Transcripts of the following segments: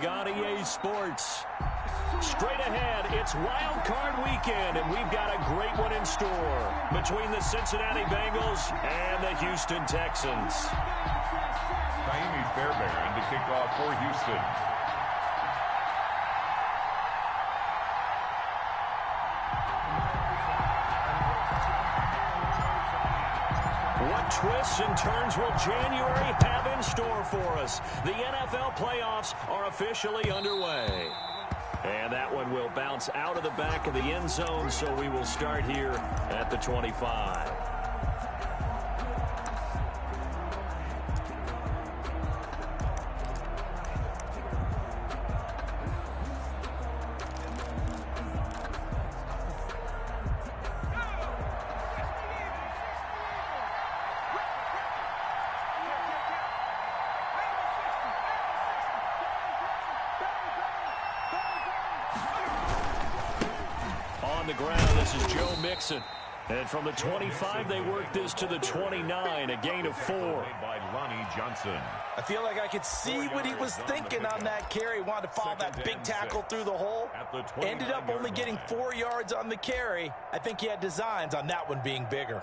league on EA Sports. Straight ahead, it's Wild Card Weekend, and we've got a great one in store between the Cincinnati Bengals and the Houston Texans. Naimi Fairbairn to kick off for Houston. What twists and turns will January have in store for us? The NFL playoffs are officially underway. And that one will bounce out of the back of the end zone, so we will start here at the 25. On the ground, this is Joe Mixon. And from the 25, they work this to the 29, a gain of 4. By Lonnie Johnson. I feel like I could see what he was thinking on that carry. Wanted to follow that big tackle through the hole. Ended up only getting 4 yards on the carry. I think he had designs on that one being bigger.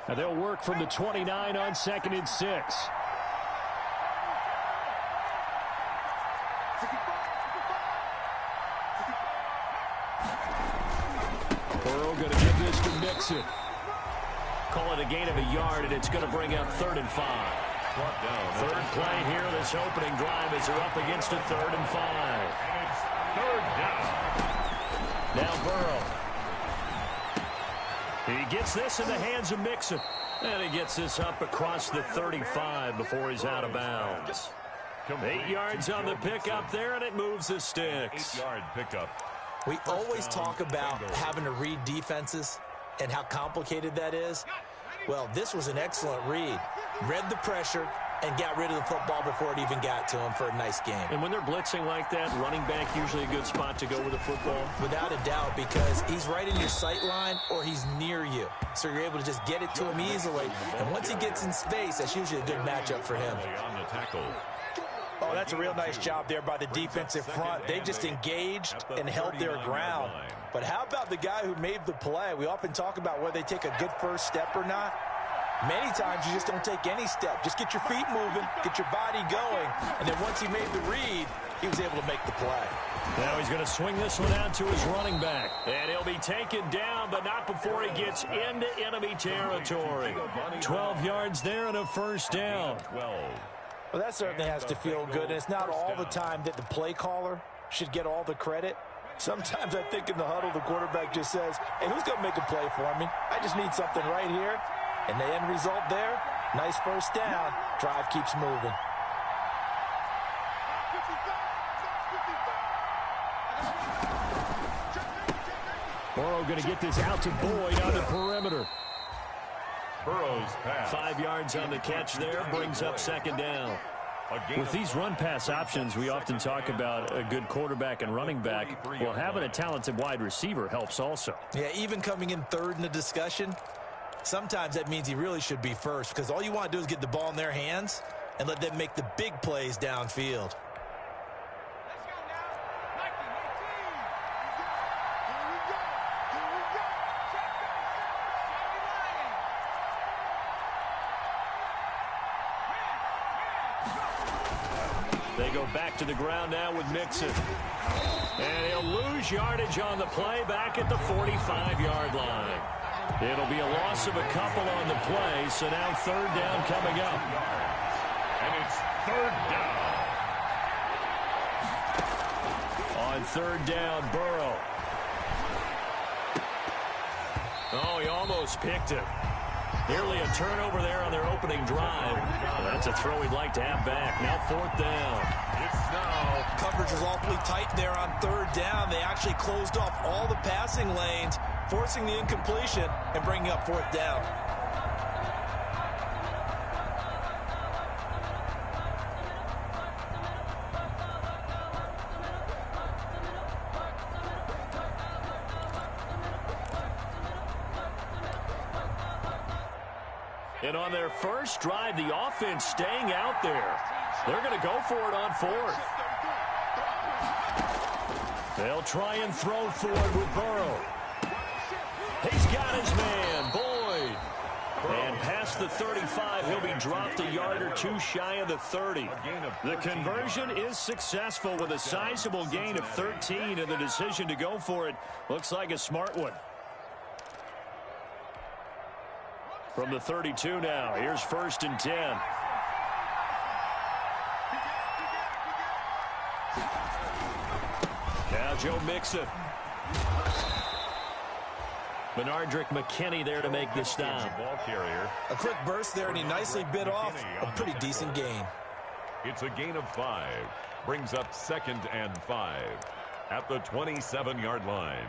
Now they'll work from the 29 on 2nd and 6. Burrow going to give this to Mixon. Call it a gain of a yard, and it's going to bring up 3rd and 5. Third play here, this opening drive as they're up against a 3rd and 5. And it's 3rd down. Now Burrow. He gets this in the hands of Mixon. And he gets this up across the 35 before he's out of bounds. 8 yards on the pickup there, and it moves the sticks. 8-yard pickup. We always talk about having to read defenses and how complicated that is. Well, this was an excellent read. Read the pressure and got rid of the football before it even got to him for a nice game. And when they're blitzing like that, running back usually a good spot to go with the football? Without a doubt, because he's right in your sight line or he's near you. So you're able to just get it to him easily. And once he gets in space, that's usually a good matchup for him. On the tackle. Oh, that's a real nice job there by the defensive front. They just engaged and held their ground. But how about the guy who made the play? We often talk about whether they take a good first step or not. Many times you just don't take any step. Just get your feet moving, get your body going, and then once he made the read, he was able to make the play. Now he's going to swing this one out to his running back. And he'll be taken down, but not before he gets into enemy territory. 12 yards there and a 1st down. 12. Well, that certainly has to feel good, and it's not all the time that the play caller should get all the credit. Sometimes I think in the huddle, the quarterback just says, hey, who's going to make a play for me? I just need something right here. And the end result there, nice 1st down. Drive keeps moving. Burrow going to get this out to Boyd on the perimeter. Burrow's pass. 5 yards on the catch there, brings up 2nd down. With these run-pass options, we often talk about a good quarterback and running back. Well, having a talented wide receiver helps also. Yeah, even coming in 3rd in the discussion, sometimes that means he really should be first because all you want to do is get the ball in their hands and let them make the big plays downfield. They go back to the ground now with Mixon. And he'll lose yardage on the play back at the 45-yard line. It'll be a loss of a couple on the play, so now 3rd down coming up. And it's 3rd down. On 3rd down, Burrow. Oh, he almost picked it. Nearly a turnover there on their opening drive. Well, that's a throw he'd like to have back. Now 4th down. It's now. Coverage was awfully tight there on 3rd down. They actually closed off all the passing lanes, forcing the incompletion and bringing up 4th down. And on their first drive, the offense staying out there. They're going to go for it on fourth. They'll try and throw forward with Burrow. He's got his man, Boyd. And past the 35, he'll be dropped a yard or two shy of the 30. The conversion is successful with a sizable gain of 13, and the decision to go for it looks like a smart one. From the 32 now, here's 1st and 10. Now Joe Mixon. Benardrick McKinney there to make the stop. A quick burst there, and he nicely bit off a pretty decent gain. It's a gain of 5. Brings up 2nd and 5 at the 27-yard line.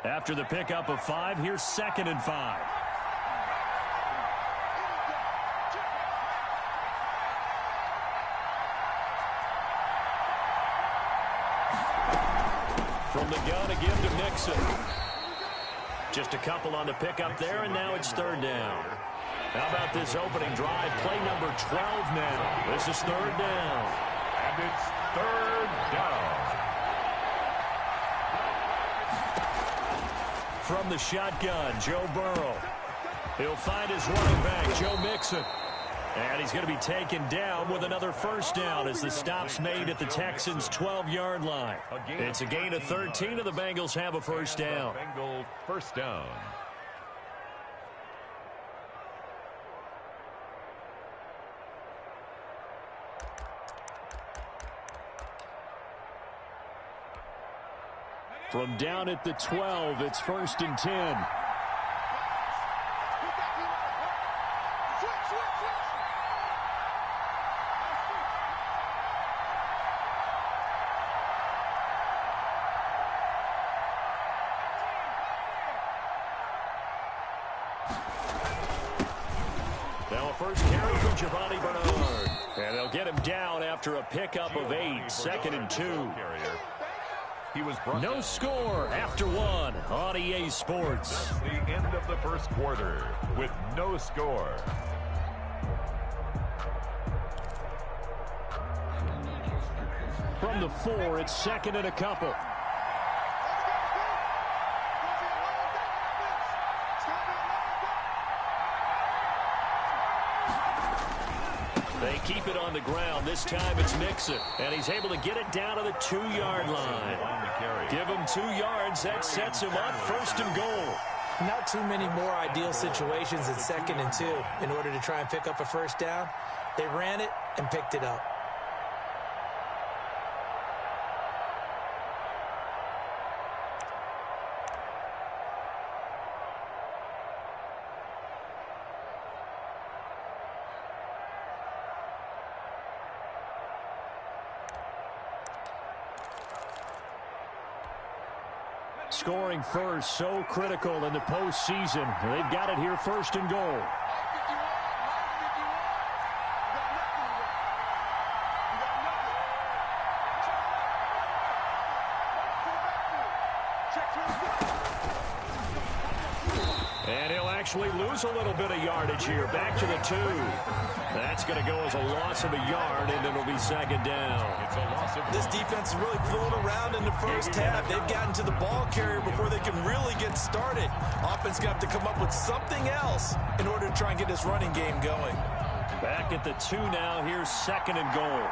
After the pickup of 5, here's 2nd and 5. From the gun, a give to Mixon. Just a couple on the pickup there, and now it's 3rd down. How about this opening drive? Play number 12 now. This is 3rd down. And it's 3rd down. From the shotgun, Joe Burrow. He'll find his running back, Joe Mixon. And he's going to be taken down with another 1st down as the stop's made at the Texans' 12-yard line. It's a gain of 13, and the Bengals have a 1st down. Bengals 1st down. From down at the 12, it's 1st and 10. Now a first carry for Giovanni Bernard. And they'll get him down after a pickup of 8, 2nd and 2. He was no score after 1 on EA Sports. The end of the 1st quarter with no score. From the 4, it's 2nd and a couple. They keep it on the ground. This time it's Mixon. And he's able to get it down to the 2-yard line. Give him 2 yards. That sets him up 1st and goal. Not too many more ideal situations than 2nd and 2 in order to try and pick up a 1st down. They ran it and picked it up. Scoring first, so critical in the postseason. They've got it here 1st and goal. And he'll actually lose a little bit of yardage here. Back to the 2. That's going to go as a loss of a yard, and it'll be 2nd down. It's a loss of This defense is really fooling around in the 1st half. They've gotten to the ball carrier before they can really get started. Offense going to have to come up with something else in order to try and get this running game going. Back at the 2 now. Here's 2nd and goal.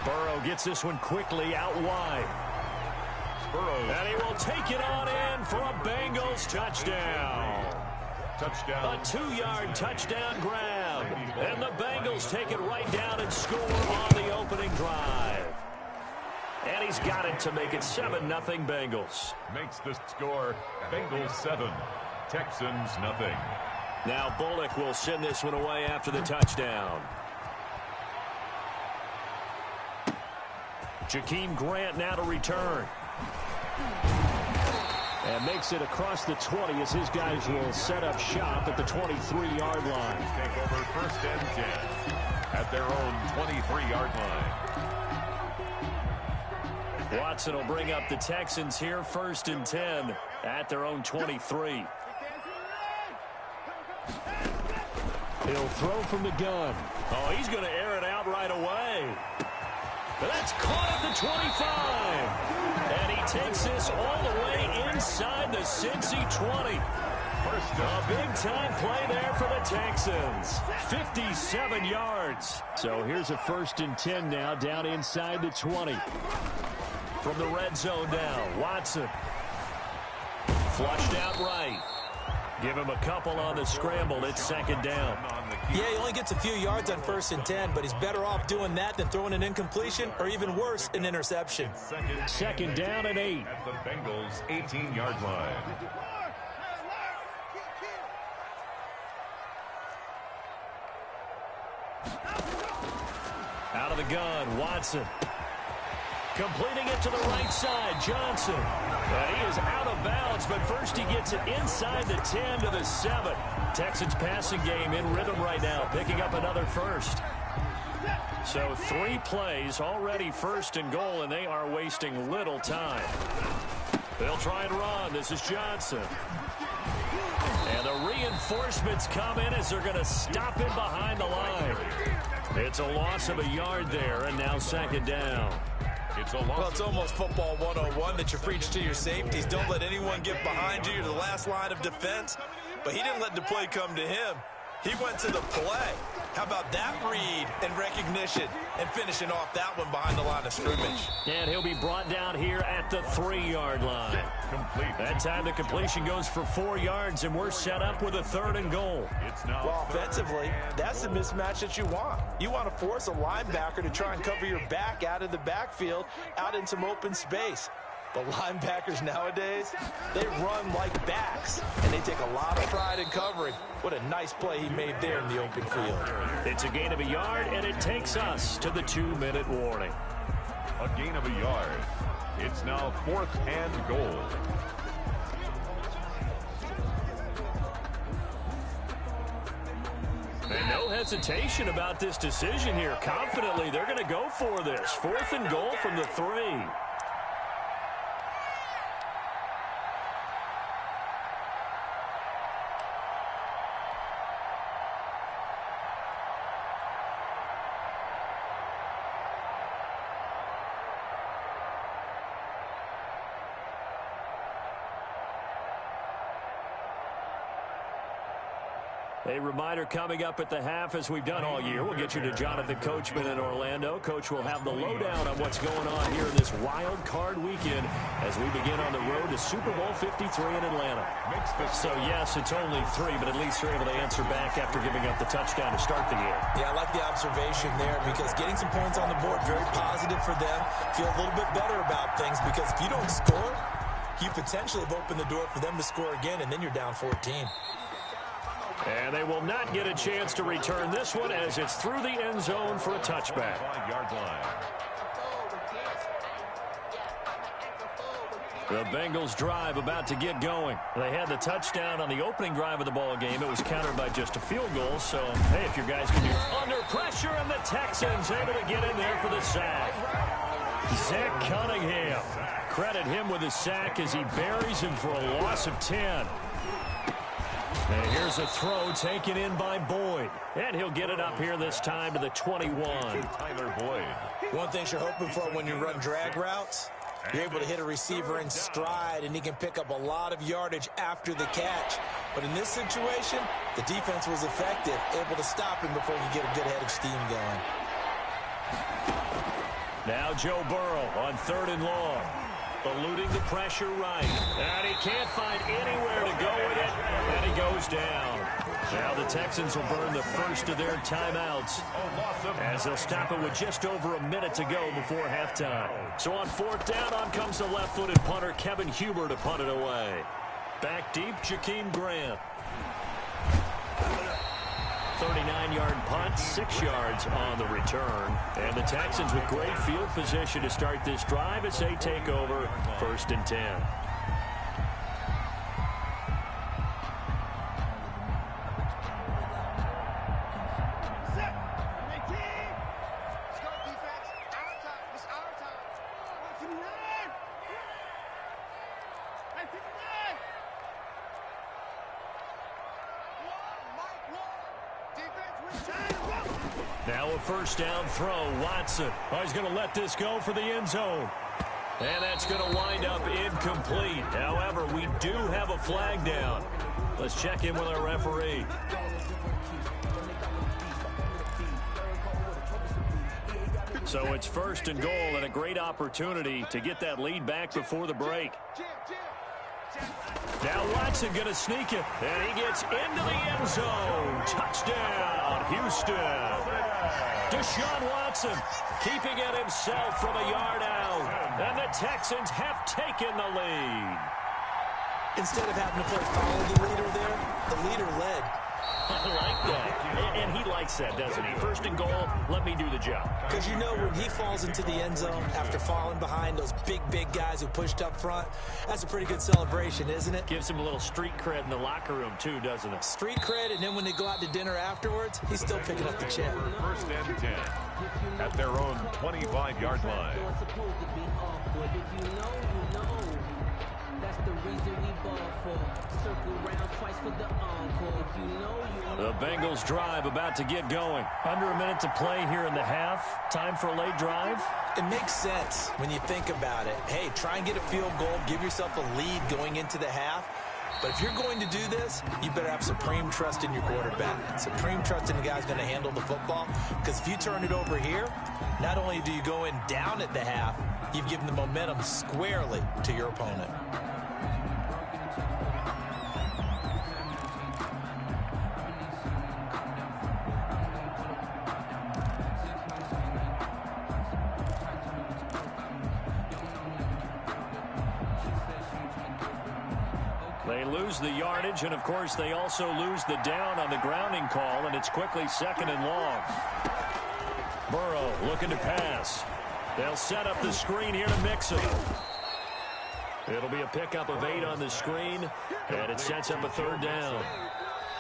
Burrow gets this one quickly out wide. And he will take it on in for a Bengals touchdown. touchdown. A 2-yard touchdown grab. And the Bengals take it right down and score on the opening drive. And he's got it to make it 7-0 Bengals. Makes the score Bengals 7, Texans nothing. Now Bullock will send this one away after the touchdown. Jakeem Grant now to return. And makes it across the 20 as his guys will set up shop at the 23-yard line. Take over 1st and 10 at their own 23-yard line. Watson will bring up the Texans here 1st and 10 at their own 23. He'll throw from the gun. Oh, he's going to air it out right away. That's caught at the 25. And he takes this all the way inside the Cincy 20. A big-time play there for the Texans. 57 yards. So here's a 1st and 10 now down inside the 20. From the red zone now, Watson. Flushed out right. Give him a couple on the scramble. It's 2nd down. Yeah, he only gets a few yards on 1st and 10, but he's better off doing that than throwing an incompletion or even worse, an interception. 2nd down and 8. At the Bengals' 18-yard line. Out of the gun, Watson. Completing it to the right side, Johnson. And he is out of bounds, but first he gets it inside the 10 to the 7. Texans passing game in rhythm right now, picking up another first. So 3 plays, already 1st and goal, and they are wasting little time. They'll try and run. This is Johnson. And the reinforcements come in as they're going to stop him behind the line. It's a loss of a yard there, and now 2nd down. Well, it's almost football 101 that you preach to your safeties. Don't let anyone get behind you. You're the last line of defense. But he didn't let the play come to him. He went to the play. How about that read and recognition and finishing off that one behind the line of scrimmage? And he'll be brought down here at the 3-yard line. That time the completion goes for 4 yards, and we're set up with a 3rd and goal. Well, offensively, that's the mismatch that you want. You want to force a linebacker to try and cover your back out of the backfield, out in some open space. The linebackers nowadays, they run like backs, and they take a lot of pride in covering. What a nice play he made there in the open field. It's a gain of a yard, and it takes us to the 2-minute warning. A gain of a yard. It's now 4th and goal. And no hesitation about this decision here. Confidently, they're going to go for this. 4th and goal from the 3. A reminder coming up at the half, as we've done all year. We'll get you to Jonathan Coachman in Orlando. Coach will have the lowdown on what's going on here in this wild card weekend as we begin on the road to Super Bowl 53 in Atlanta. So, yes, it's only 3, but at least they're able to answer back after giving up the touchdown to start the game. Yeah, I like the observation there because getting some points on the board, very positive for them. Feel a little bit better about things because if you don't score, you potentially have opened the door for them to score again, and then you're down 14. And they will not get a chance to return this one as it's through the end zone for a touchback. 5-yard line. The Bengals drive about to get going. They had the touchdown on the opening drive of the ball game. It was countered by just a field goal. So, hey, if your guys can do under pressure, and the Texans able to get in there for the sack. Zach Cunningham. Credit him with a sack as he buries him for a loss of 10. And here's a throw taken in by Boyd. And he'll get it up here this time to the 21. Tyler Boyd. One thing you're hoping for when you run drag routes, you're able to hit a receiver in stride, and he can pick up a lot of yardage after the catch. But in this situation, the defense was effective, able to stop him before he get a good head of steam going. Now Joe Burrow on 3rd and long. Eluding the pressure right. And he can't find anywhere to go with it. And he goes down. Now the Texans will burn the first of their timeouts as they'll stop it with just over a minute to go before halftime. So on 4th down, on comes the left-footed punter Kevin Huber to punt it away. Back deep, Jakeem Grant. 39-yard punt, 6 yards on the return. And the Texans with great field position to start this drive as they take over 1st and 10. Now a first down throw. Watson. Oh, he's going to let this go for the end zone. And that's going to wind up incomplete. However, we do have a flag down. Let's check in with our referee. So it's first and goal and a great opportunity to get that lead back before the break. Now Watson going to sneak it, and he gets into the end zone. Touchdown, Houston. Deshaun Watson keeping it himself from a yard out, and the Texans have taken the lead. Instead of having to play follow the leader there, the leader led. I like that. And he likes that, doesn't he? First and goal, let me do the job. Because you know when he falls into the end zone after falling behind those big guys who pushed up front, that's a pretty good celebration, isn't it? Gives him a little street cred in the locker room, too, doesn't it? Street cred, and then when they go out to dinner afterwards, he's still picking up the check. First and 10 at their own 25-yard line. The Bengals drive about to get going. Under a minute to play here in the half. Time for a late drive. It makes sense when you think about it. Hey, try and get a field goal. Give yourself a lead going into the half. But if you're going to do this, you better have supreme trust in your quarterback. Supreme trust in the guy's going to handle the football. Because if you turn it over here, not only do you go in down at the half, you've given the momentum squarely to your opponent. They lose the yardage, and, of course, they also lose the down on the grounding call, and it's quickly second and long. Burrow looking to pass. They'll set up the screen here to Mixon. It'll be a pickup of 8 on the screen, and it sets up a third down.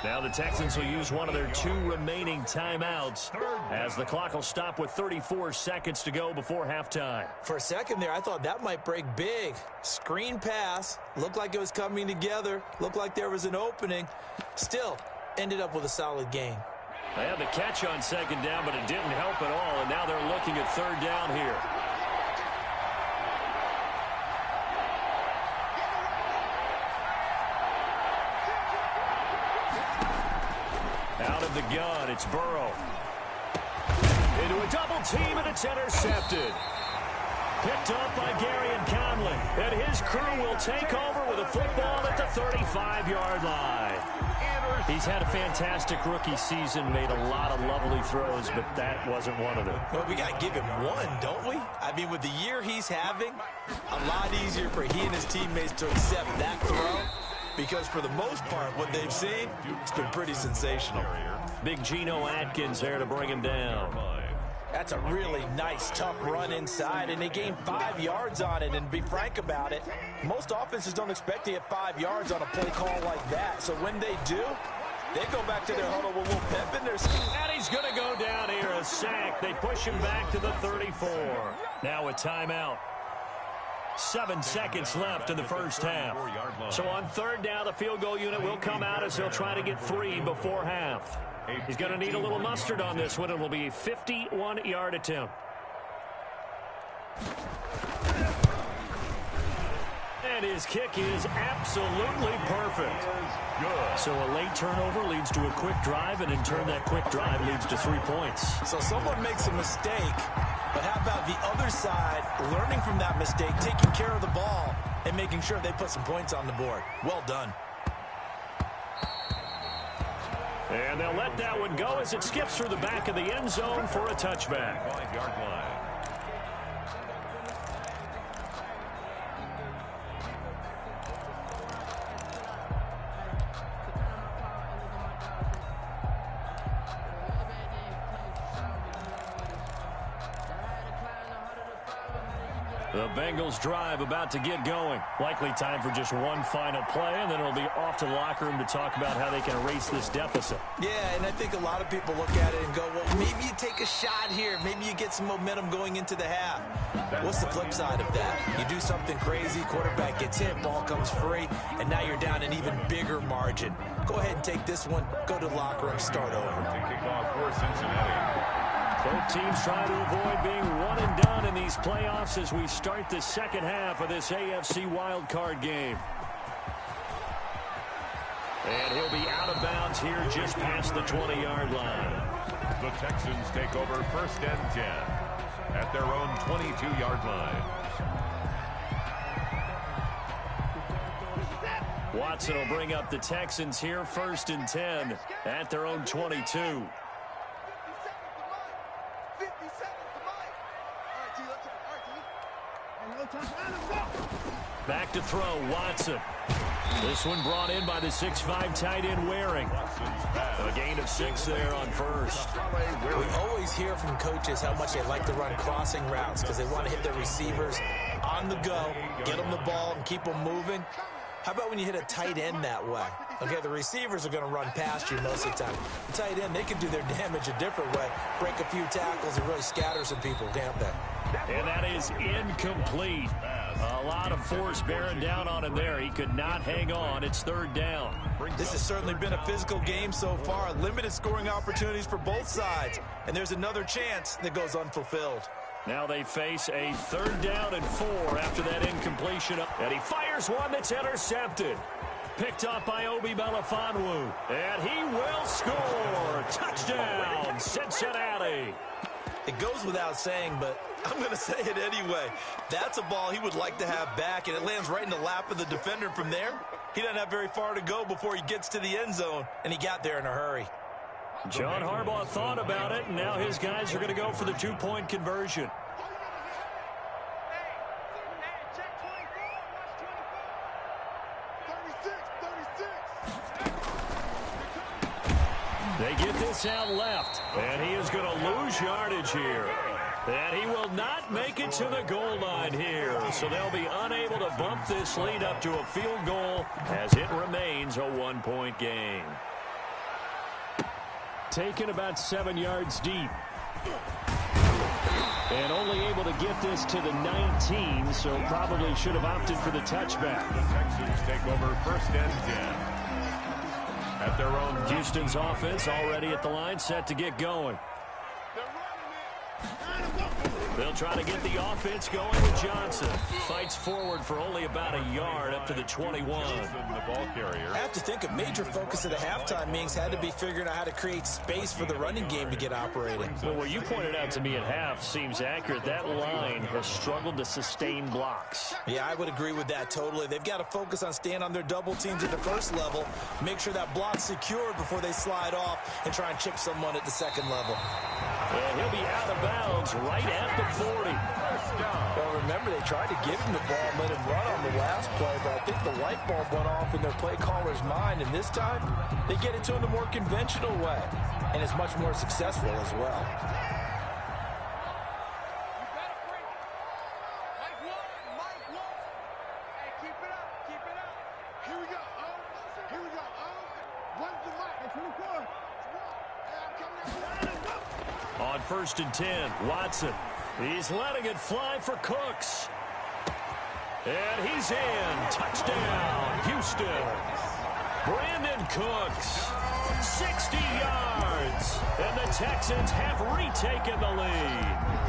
Now the Texans will use one of their 2 remaining timeouts as the clock will stop with 34 seconds to go before halftime. For a second there, I thought that might break big. Screen pass. Looked like it was coming together. Looked like there was an opening. Still, ended up with a solid gain. They had the catch on second down, but it didn't help at all, and now they're looking at third down here. Out of the gun, it's Burrow. Into a double team, and it's intercepted. Picked up by Garyon Conley. And his crew will take over with a football at the 35-yard line. He's had a fantastic rookie season, made a lot of lovely throws, but that wasn't one of them. Well, we got to give him one, don't we? I mean, with the year he's having, a lot easier for he and his teammates to accept that throw. Because for the most part, what they've seen, it's been pretty sensational. Big Geno Atkins there to bring him down. That's a really nice, tough run inside, and they gained 5 yards on it. And be frank about it, most offenses don't expect to get 5 yards on a play call like that. So when they do, they go back to their huddle with a little pep in their step. And he's going to go down here, a sack. They push him back to the 34. Now a timeout. 7 seconds left in the first half. So on third down, the field goal unit will come out as they'll try to get 3 before half. He's going to need a little mustard on this one. It will be a 51-yard attempt. And his kick is absolutely perfect. So a late turnover leads to a quick drive, and in turn that quick drive leads to 3 points. So someone makes a mistake, but how about the other side learning from that mistake, taking care of the ball, and making sure they put some points on the board? Well done. And they'll let that one go as it skips through the back of the end zone for a touchback. 5-yard line. The Bengals drive about to get going. Likely time for just one final play, and then it'll be off to the locker room to talk about how they can erase this deficit. Yeah, and I think a lot of people look at it and go, well, maybe you take a shot here. Maybe you get some momentum going into the half. What's the flip side of that? You do something crazy, quarterback gets hit, ball comes free, and now you're down an even bigger margin. Go ahead and take this one, go to the locker room, start over. Kickoff for Cincinnati. Both teams trying to avoid being one and done in these playoffs as we start the second half of this AFC wildcard game. And he'll be out of bounds here just past the 20-yard line. The Texans take over 1st and 10 at their own 22-yard line. Watson will bring up the Texans here 1st and 10 at their own 22. Back to throw, Watson. This one brought in by the 6'5" tight end Waring. A gain of 6 there on first. We always hear from coaches how much they like to run crossing routes because they want to hit their receivers on the go, get them the ball, and keep them moving. How about when you hit a tight end that way? Okay, the receivers are going to run past you most of the time. The tight end, they can do their damage a different way, break a few tackles, and really scatter some people, can't they? And that is incomplete. A lot of force bearing down on him there. He could not hang on. It's 3rd down. This has certainly been a physical game so far. Limited scoring opportunities for both sides. And there's another chance that goes unfulfilled. Now they face a 3rd down and 4 after that incompletion. And he fires one that's intercepted. Picked up by Obi Melifonwu. And he will score. Touchdown, Cincinnati. It goes without saying, but I'm going to say it anyway. That's a ball he would like to have back, and it lands right in the lap of the defender. From there, he doesn't have very far to go before he gets to the end zone, and he got there in a hurry. John Harbaugh thought about it, and now his guys are going to go for the 2-point conversion. They get this out left, and he is going to lose yardage here. And he will not make it to the goal line here. So they'll be unable to bump this lead up to a field goal as it remains a 1-point game. Taken about 7 yards deep. And only able to get this to the 19, so probably should have opted for the touchback. The Texans take over 1st and 10. At their own. Houston's offense already at the line, set to get going. They'll try to get the offense going with Johnson. Fights forward for only about a yard up to the 21. The ball carrier. I have to think a major focus of the halftime meetings had to be figuring out how to create space for the running game to get operating. Well, what you pointed out to me at half seems accurate. That line has struggled to sustain blocks. Yeah, I would agree with that totally. They've got to focus on staying on their double teams at the first level, make sure that block's secured before they slide off and try and chip someone at the second level. And he'll be out of bounds right at the 40. Well, remember, they tried to give him the ball and let him run on the last play, but I think the light bulb went off in their play caller's mind, and this time they get it to him the more conventional way, and it's much more successful as well. On 1st and 10, Watson. He's letting it fly for Cooks. And he's in. Touchdown, Houston. Brandon Cooks, 60 yards. And the Texans have retaken the lead.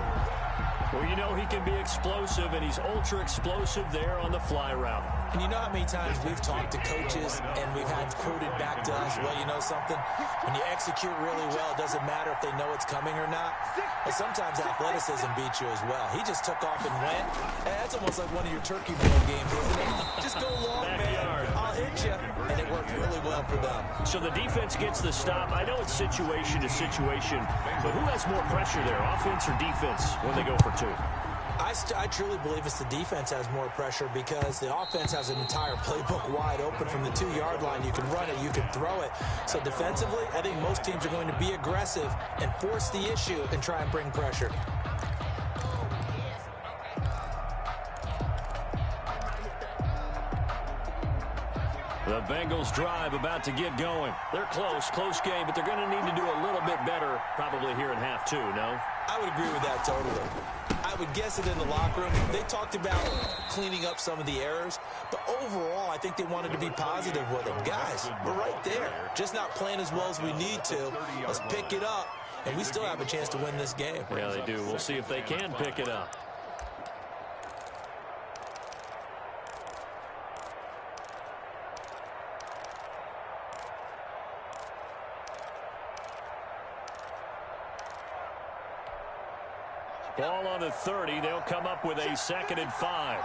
Well, you know he can be explosive, and he's ultra-explosive there on the fly route. And you know how many times we've talked to coaches and we've had quoted back to us, well, you know something? When you execute really well, it doesn't matter if they know it's coming or not. But sometimes athleticism beats you as well. He just took off and went. That's almost like one of your turkey bowl games, isn't it? Just go long, man. I'll hit you. And it worked really well for them. So the defense gets the stop. I know it's situation to situation, but who has more pressure there, offense or defense, when they go for 2? I truly believe it's the defense has more pressure because the offense has an entire playbook wide open from the 2-yard line. You can run it, you can throw it. So defensively, I think most teams are going to be aggressive and force the issue and try and bring pressure. The Bengals drive about to get going. They're close game, but they're going to need to do a little bit better probably here in half two, no? I would agree with that totally. I would guess it in the locker room. They talked about cleaning up some of the errors, but overall, I think they wanted to be positive with them. Guys, we're right there. Just not playing as well as we need to. Let's pick it up, and we still have a chance to win this game. Yeah, they do. We'll see if they can pick it up. Ball on the 30. They'll come up with a 2nd and 5.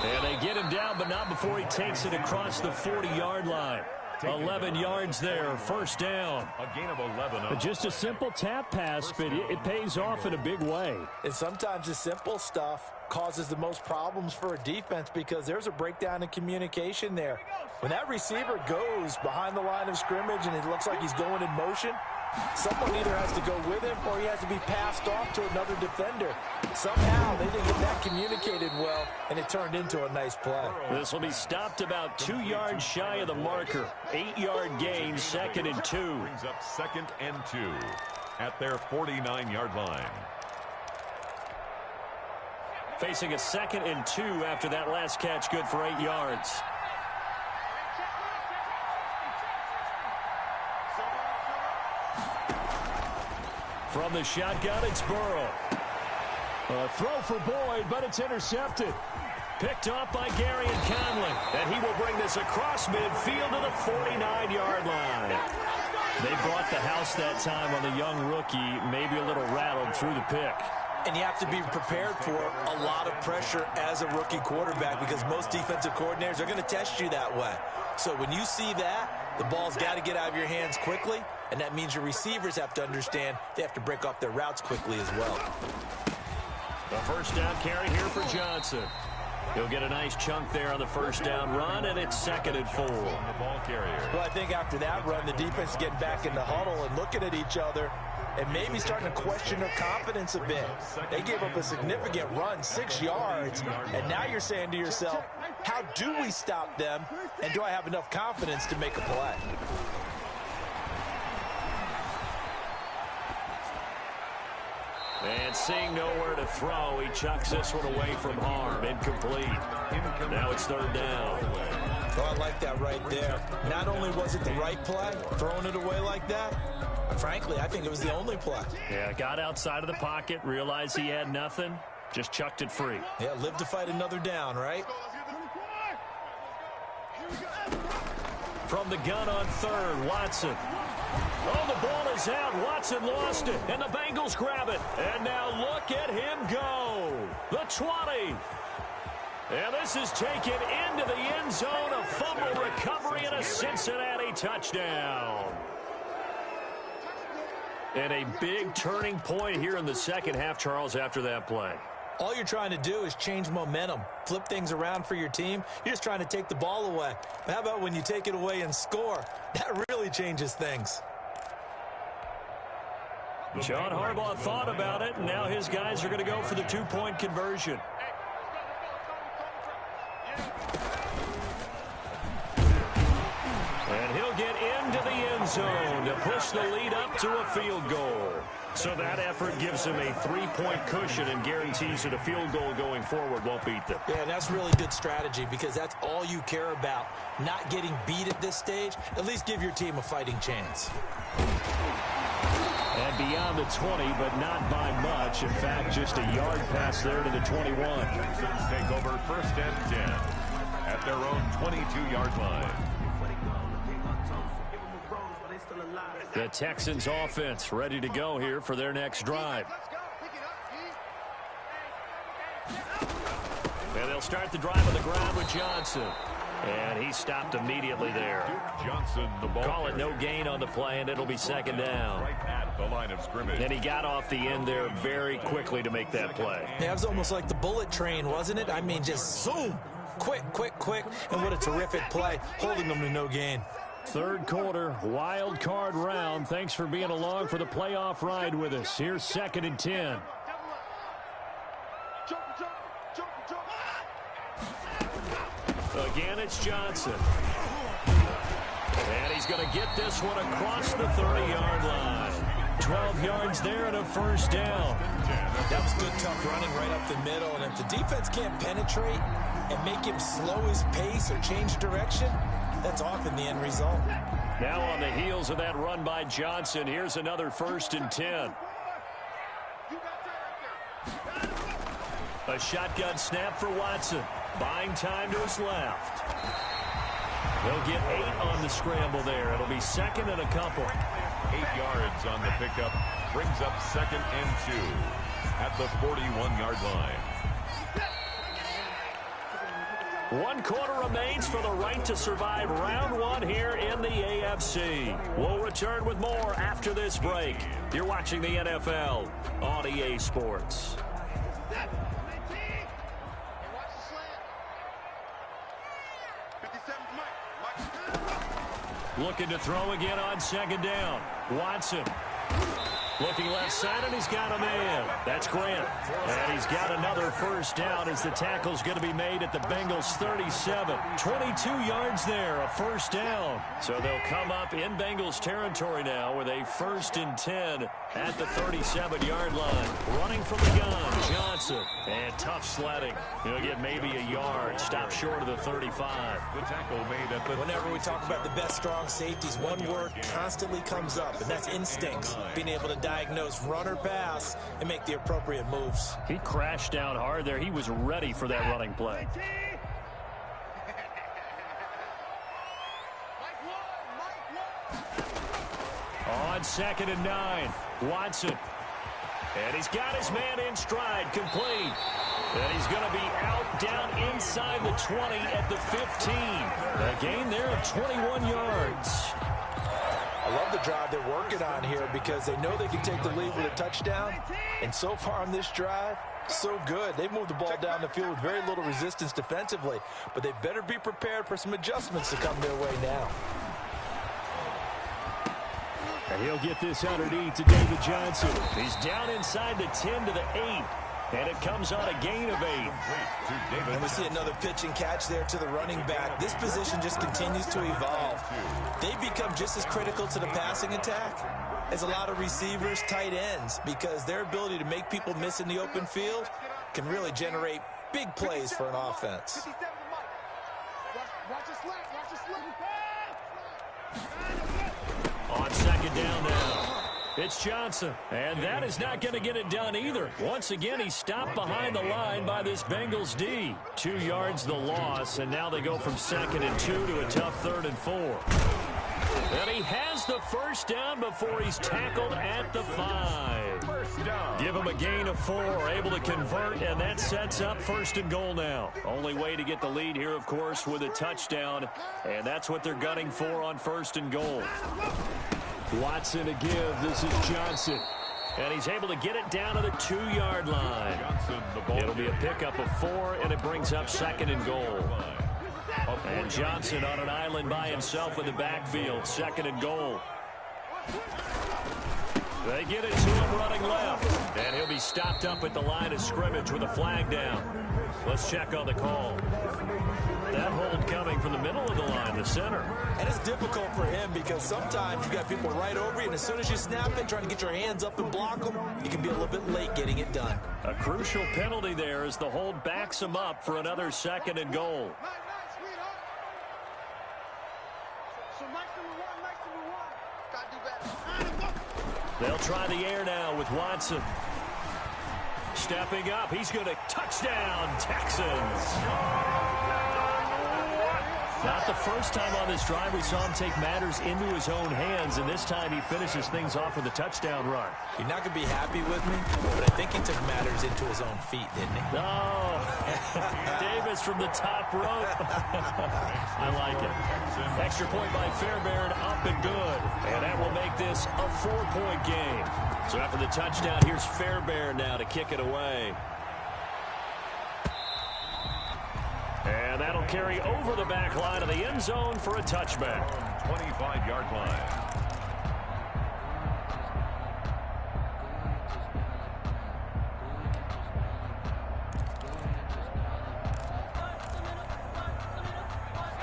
And they get him down, but not before he takes it across the 40-yard line. 11 yards there, first down. A gain of 11. Just a simple tap pass, but it pays off in a big way. And sometimes the simple stuff causes the most problems for a defense because there's a breakdown in communication there. When that receiver goes behind the line of scrimmage and it looks like he's going in motion, someone either has to go with him or he has to be passed off to another defender. Somehow they didn't get that communicated well, and it turned into a nice play. This will be stopped about 2 yards shy of the marker. 8-yard gain, 2nd and 2. Brings up 2nd and 2 at their 49-yard line. Facing a 2nd and 2 after that last catch, good for 8 yards. From the shotgun, it's Burrow. A throw for Boyd, but it's intercepted. Picked off by Garyon Conley. And he will bring this across midfield to the 49-yard line. They brought the house that time on the young rookie, maybe a little rattled through the pick. And you have to be prepared for a lot of pressure as a rookie quarterback because most defensive coordinators are going to test you that way. So when you see that, the ball's got to get out of your hands quickly, and that means your receivers have to understand they have to break off their routes quickly as well. The first down carry here for Johnson. He'll get a nice chunk there on the first down run, and it's 2nd and 4. The ball carrier. Well, I think after that run, the defense is getting back in the huddle and looking at each other and maybe starting to question their confidence a bit. They gave up a significant run, 6 yards, and now you're saying to yourself, how do we stop them, and do I have enough confidence to make a play? And seeing nowhere to throw, he chucks this one away from harm. Incomplete. Now it's 3rd down. Oh, I like that right there. Not only was it the right play, throwing it away like that, frankly, I think it was the only play. Yeah, got outside of the pocket, realized he had nothing, just chucked it free. Yeah, live to fight another down, right? From the gun on 3rd, Watson. Oh, the ball is out. Watson lost it, and the Bengals grab it. And now look at him go. The 20. And this is taken into the end zone. A fumble recovery and a Cincinnati touchdown. And a big turning point here in the second half, Charles, after that play. All you're trying to do is change momentum, flip things around for your team. You're just trying to take the ball away. But how about when you take it away and score? That really changes things. John Harbaugh thought about it, and now his guys are going to go for the 2-point conversion. And he'll get into the end zone to push the lead up to a field goal. So that effort gives him a 3-point cushion and guarantees that a field goal going forward won't beat them. Yeah, and that's really good strategy because that's all you care about. Not getting beat at this stage, at least give your team a fighting chance. And beyond the 20, but not by much. In fact, just a yard pass there to the 21. Texans take over 1st and 10 at their own 22-yard line. The Texans offense ready to go here for their next drive. And they'll start the drive on the ground with Johnson. And he stopped immediately there. Johnson, the ball. Call it no gain on the play, and it'll be 2nd down. Right at the line of scrimmage. And he got off the end there very quickly to make that play. Yeah, it was almost like the bullet train, wasn't it? I mean, just zoom. Quick, quick, quick. And what a terrific play, holding them to no gain. Third quarter, wild card round. Thanks for being along for the playoff ride with us. Here's 2nd and 10. Again, it's Johnson. And he's going to get this one across the 30-yard line. 12 yards there and a first down. That was good, tough running right up the middle. And if the defense can't penetrate and make him slow his pace or change direction, that's often the end result. Now on the heels of that run by Johnson, here's another 1st and 10. A shotgun snap for Watson. Buying time to his left. He'll get 8 on the scramble there. It'll be 2nd and a couple. 8 yards on the pickup. Brings up 2nd and 2 at the 41-yard line. 1 quarter remains for the right to survive round 1 here in the AFC. We'll return with more after this break. You're watching the NFL on EA Sports. Looking to throw again on 2nd down. Watson. Looking left side, and he's got a man. That's Grant. And he's got another first down as the tackle's going to be made at the Bengals 37. 22 yards there, a first down. So they'll come up in Bengals territory now with a 1st and 10 at the 37-yard line. Running from the gun, Johnson. And tough sledding. He'll get maybe a yard. Stop short of the 35. The tackle made at the Whenever we talk about the best strong safeties, one word constantly comes up, and that's instincts. Being able to diagnose run or pass and make the appropriate moves. He crashed down hard there. He was ready for that running play. On 2nd and 9, Watson. And he's got his man in stride, complete. And he's going to be out down inside the 20 at the 15. A gain there of 21 yards. I love the drive they're working on here because they know they can take the lead with a touchdown. And so far on this drive, so good. They've moved the ball down the field with very little resistance defensively. But they better be prepared for some adjustments to come their way now. And he'll get this underneath to David Johnson. He's down inside the 10 to the 8. And it comes on a gain of 8. And we see another pitch and catch there to the running back. This position just continues to evolve. They become just as critical to the passing attack as a lot of receivers, tight ends, because their ability to make people miss in the open field can really generate big plays for an offense. On 2nd down now. It's Johnson, and that is not going to get it done either. Once again, he's stopped behind the line by this Bengals D. 2 yards the loss, and now they go from 2nd and 2 to a tough 3rd and 4. And he has the first down before he's tackled at the 5. Give him a gain of 4, able to convert, and that sets up 1st and goal now. Only way to get the lead here, of course, with a touchdown, and that's what they're gunning for on 1st and goal. Watson to give. This is Johnson. And he's able to get it down to the 2-yard line. It'll be a pickup of 4, and it brings up 2nd and goal. And Johnson on an island by himself in the backfield. 2nd and goal. They get it to him running left. And he'll be stopped up at the line of scrimmage with a flag down. Let's check on the call. That hold coming from the middle of the line, the center. And it's difficult for him because sometimes you got people right over you, and as soon as you snap it, trying to get your hands up and block them, you can be a little bit late getting it done. A crucial penalty there as the hold backs him up for another 2nd and goal. They'll try the air now with Watson. Stepping up, he's going to touchdown, Texans. Not the first time on this drive we saw him take matters into his own hands, and this time he finishes things off with a touchdown run. You're not going to be happy with me, but I think he took matters into his own feet, didn't he? No. Davis from the top rope. I like it. Extra point by Fairbairn, up and good. And that will make this a 4-point game. So after the touchdown, here's Fairbairn now to kick it away. And that'll carry over the back line of the end zone for a touchback. 25-yard line.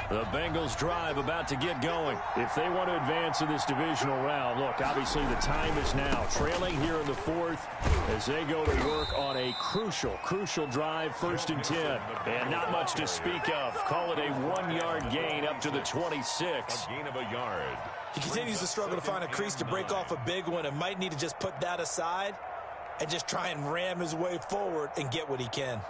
The Bengals drive about to get going. If they want to advance in this divisional round, look, obviously the time is now. Trailing here in the fourth as they go to work on a crucial drive, 1st and 10. And not much to speak of. Call it a 1-yard gain up to the 26. A gain of a yard. He continues to struggle to find a crease to break off a big one and might need to just put that aside and just try and ram his way forward and get what he can.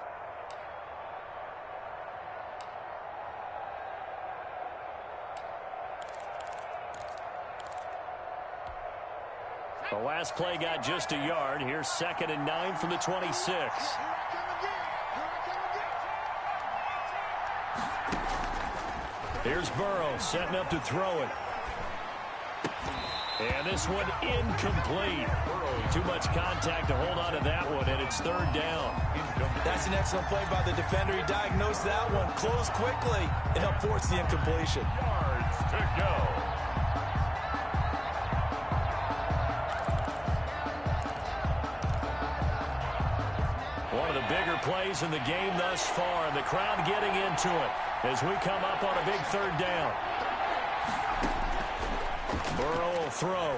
The last play got just a yard. Here's 2nd and 9 from the 26. Here's Burrow setting up to throw it. And this one incomplete. Too much contact to hold on to that one, and it's 3rd down. That's an excellent play by the defender. He diagnosed that one, closed quickly, and helped force the incompletion. Yards to go. One of the bigger plays in the game thus far, and the crowd getting into it as we come up on a big 3rd down. Burrow will throw.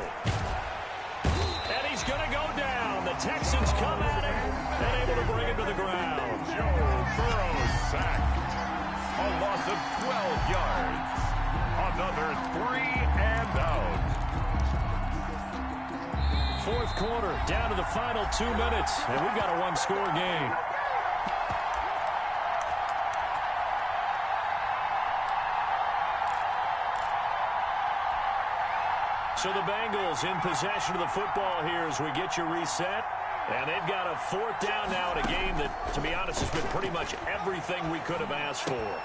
And he's going to go down. The Texans come at him and able to bring him to the ground. Joe Burrow sacked. A loss of 12 yards. Another 3 and out. 4th quarter, down to the final 2 minutes, and we've got a 1-score game. So the Bengals in possession of the football here as we get you reset. And they've got a 4th down now in a game that, to be honest, has been pretty much everything we could have asked for.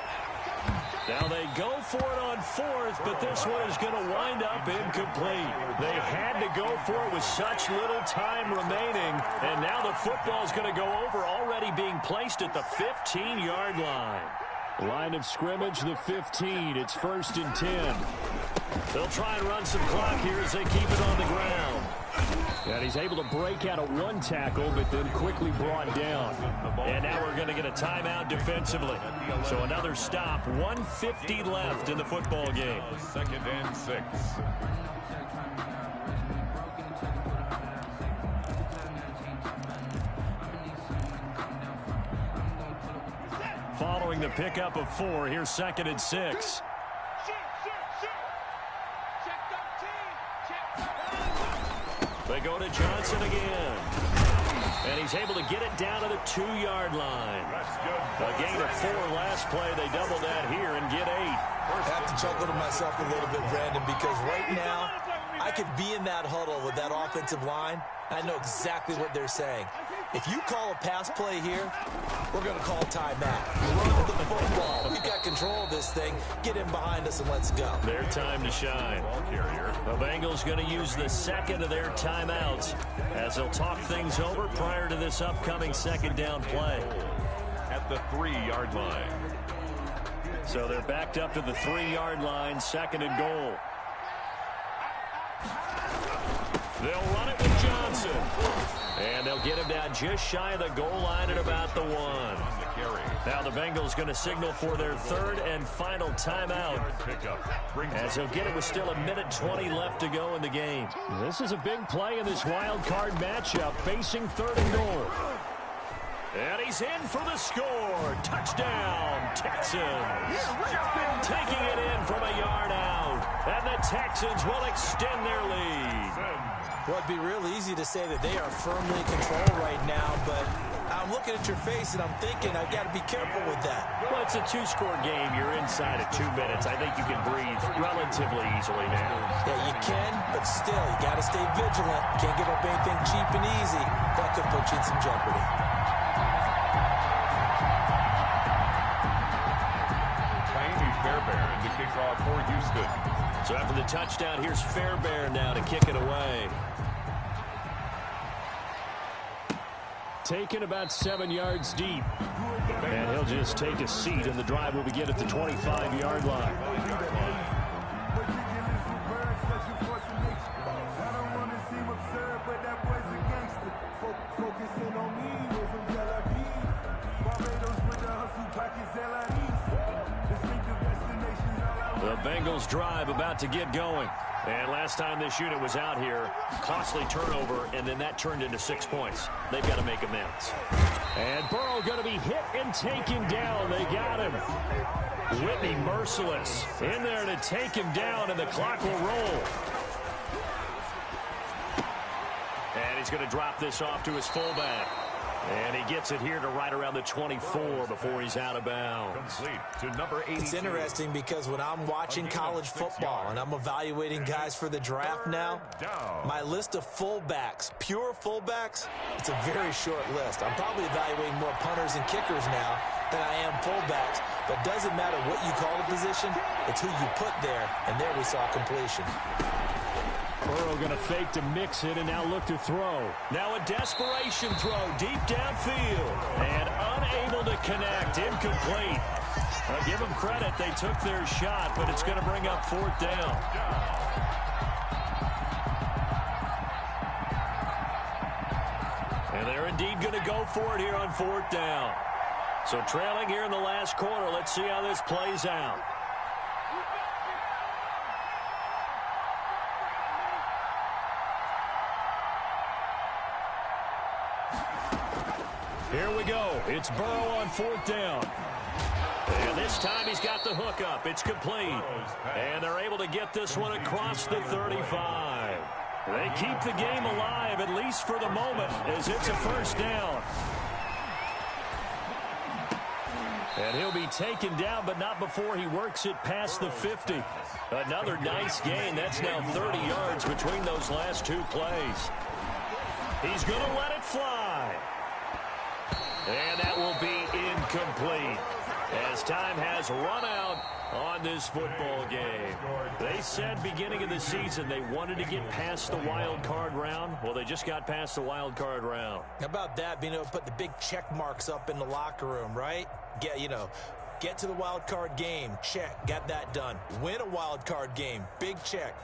Now they go for it on 4th, but this one is going to wind up incomplete. They had to go for it with such little time remaining, and now the football is going to go over, already being placed at the 15-yard line. Line of scrimmage, the 15. It's 1st and 10. They'll try and run some clock here as they keep it on the ground. And he's able to break out of 1 tackle, but then quickly brought down. And now we're going to get a timeout defensively. So another stop, 1:50 left in the football game. 2nd and 6. Following the pickup of 4, here's 2nd and 6. They go to Johnson again. And he's able to get it down to the 2-yard line. A gain of 4 last play. They double that here and get 8. I have to chuckle to myself a little bit, Brandon, because right now I could be in that huddle with that offensive line. I know exactly what they're saying. If you call a pass play here, we're going to call timeout. Run the football. We got control of this thing. Get in behind us and let's go. Their time to shine. The Bengals going to use the 2nd of their timeouts as they'll talk things over prior to this upcoming 2nd down play. At the 3-yard line. So they're backed up to the 3-yard line, 2nd and goal. They'll run it with Johnson. And they'll get him down just shy of the goal line at about the 1. Now the Bengals going to signal for their 3rd and final timeout. As they'll get it with still 1:20 left to go in the game. This is a big play in this wild card matchup, facing 3rd and goal. And he's in for the score. Touchdown, Texans. Taking it in from a yard out. And the Texans will extend their lead. Well, it'd be real easy to say that they are firmly in control right now, but I'm looking at your face and I'm thinking I've got to be careful with that. Well, it's a 2-score game. You're inside of 2 minutes. I think you can breathe relatively easily now. Yeah, you can, but still, you got to stay vigilant. Can't give up anything cheap and easy. That could put you in some jeopardy. Fairbairn to kick off for Houston. So after the touchdown, here's Fairbairn now to kick it away. Taken about 7 yards deep. And he'll just take a seat, and the drive will begin at the 25-yard line. The Bengals drive about to get going. And last time this unit was out here, costly turnover, and then that turned into 6 points. They've got to make amends. And Burrow going to be hit and taken down. They got him. Whitney merciless in there to take him down, and the clock will roll. And he's going to drop this off to his fullback. And he gets it here to right around the 24 before he's out of bounds. Complete to number 82. It's interesting because when I'm watching college football and I'm evaluating guys for the draft now, my list of fullbacks, pure fullbacks, it's a very short list. I'm probably evaluating more punters and kickers now than I am fullbacks, but doesn't matter what you call the position, it's who you put there, and there we saw completion. Burrow going to fake to mix it and now look to throw. Now a desperation throw deep downfield and unable to connect. Incomplete. I'll give them credit. They took their shot, but it's going to bring up 4th down. And they're indeed going to go for it here on 4th down. So trailing here in the last quarter. Let's see how this plays out. Here we go. It's Burrow on 4th down. And this time he's got the hook up. It's complete. And they're able to get this one across the 35. They keep the game alive, at least for the moment, as it's a 1st down. And he'll be taken down, but not before he works it past the 50. Another nice gain. That's now 30 yards between those last 2 plays. He's going to let it fly. And that will be incomplete as time has run out on this football game. They said beginning of the season they wanted to get past the wild card round. Well, they just got past the wild card round. How about that, being able to put the big check marks up in the locker room, right? Get to the wild card game, check, got that done. Win a wild card game, big check.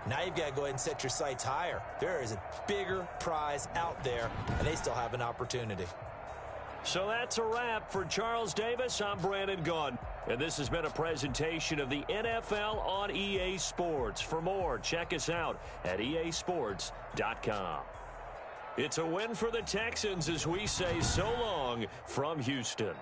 Now you've got to go ahead and set your sights higher. There is a bigger prize out there, and they still have an opportunity. So that's a wrap for Charles Davis. I'm Brandon Gunn. And this has been a presentation of the NFL on EA Sports. For more, check us out at easports.com. It's a win for the Texans as we say so long from Houston.